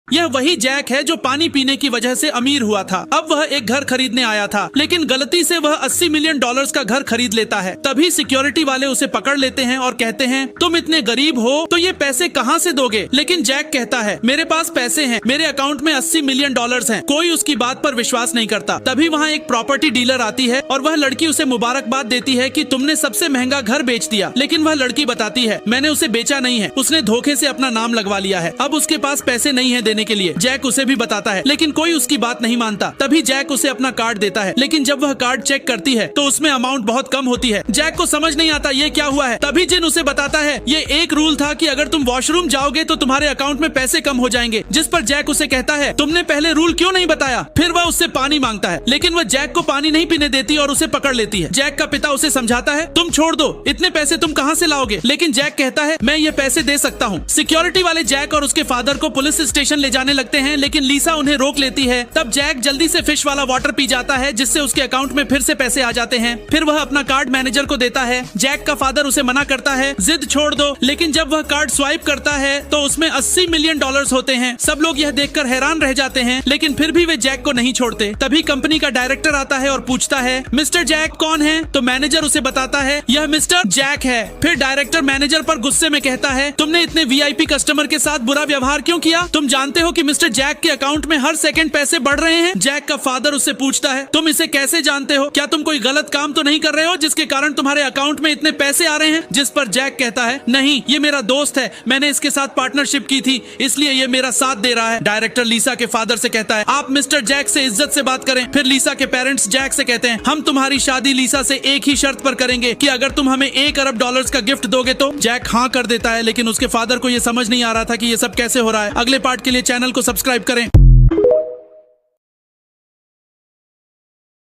यह वही जैक है जो पानी पीने की वजह से अमीर हुआ था। अब वह एक घर खरीदने आया था, लेकिन गलती से वह $80 मिलियन का घर खरीद लेता है। तभी सिक्योरिटी वाले उसे पकड़ लेते हैं और कहते हैं, तुम इतने गरीब हो तो ये पैसे कहाँ से दोगे? लेकिन जैक कहता है, मेरे पास पैसे हैं, मेरे अकाउंट में $80 मिलियन हैं। कोई उसकी बात पर विश्वास नहीं करता। तभी वहाँ एक प्रॉपर्टी डीलर आती है और वह लड़की उसे मुबारकबाद देती है कि तुमने सबसे महंगा घर बेच दिया। लेकिन वह लड़की बताती है, मैंने उसे बेचा नहीं है, उसने धोखे से अपना नाम लगवा लिया है, अब उसके पास पैसे नहीं है देने के लिए। जैक उसे भी बताता है, लेकिन कोई उसकी बात नहीं मानता। तभी जैक उसे अपना कार्ड देता है, लेकिन जब वह कार्ड चेक करती है तो उसमें अमाउंट बहुत कम होती है। जैक को समझ नहीं आता ये क्या हुआ है। तभी जिन उसे बताता है, ये एक रूल था कि अगर तुम वॉशरूम जाओगे तो तुम्हारे अकाउंट में पैसे कम हो जाएंगे। जिस पर जैक उसे कहता है, तुमने पहले रूल क्यों नहीं बताया? फिर वह उससे पानी मांगता है, लेकिन वह जैक को पानी नहीं पीने देती और उसे पकड़ लेती है। जैक का पिता उसे समझाता है, तुम छोड़ दो, इतने पैसे तुम कहाँ से लाओगे? लेकिन जैक कहता है, मैं ये पैसे दे सकता हूँ। सिक्योरिटी वाले जैक और उसके फादर को पुलिस स्टेशन ले जाने लगते हैं, लेकिन लीसा उन्हें रोक लेती है। तब जैक जल्दी से फिश वाला वाटर पी जाता है, जिससे उसके अकाउंट में फिर से पैसे आ जाते हैं। फिर वह अपना कार्ड मैनेजर को देता है। जैक का फादर उसे मना करता है, जिद छोड़ दो, लेकिन जब वह कार्ड स्वाइप करता है तो उसमें $80 मिलियन होते हैं। सब लोग यह देखकर हैरान रह जाते हैं, लेकिन फिर भी वे जैक को नहीं छोड़ते। तभी कंपनी का डायरेक्टर आता है और पूछता है, मिस्टर जैक कौन है? तो मैनेजर उसे बताता है, यह मिस्टर जैक है। फिर डायरेक्टर मैनेजर पर गुस्से में कहता है, तुमने इतने वीआईपी कस्टमर के साथ बुरा व्यवहार क्यों किया? तुम जानते हो कि मिस्टर जैक के अकाउंट में हर सेकंड पैसे बढ़ रहे हैं। जैक का फादर उससे पूछता है, तुम इसे कैसे जानते हो? क्या तुम कोई गलत काम तो नहीं कर रहे हो जिसके कारण तुम्हारे अकाउंट में इतने पैसे आ रहे हैं? जिस पर जैक कहता है, नहीं, ये मेरा दोस्त है, मैंने इसके साथ पार्टनरशिप की थी, इसलिए ये मेरा साथ दे रहा है। डायरेक्टर लीसा के फादर से कहता है, आप मिस्टर जैक से इज्जत से बात करें। फिर लीसा के पेरेंट्स जैक से कहते हैं, हम तुम्हारी शादी लीसा से एक ही शर्त पर करेंगे कि अगर तुम हमें $1 अरब का गिफ्ट दोगे तो। जैक हाँ कर देता है, लेकिन उसके फादर को ये समझ नहीं आ रहा था कि ये सब कैसे हो रहा है। अगले पार्ट के लिए चैनल को सब्सक्राइब करें।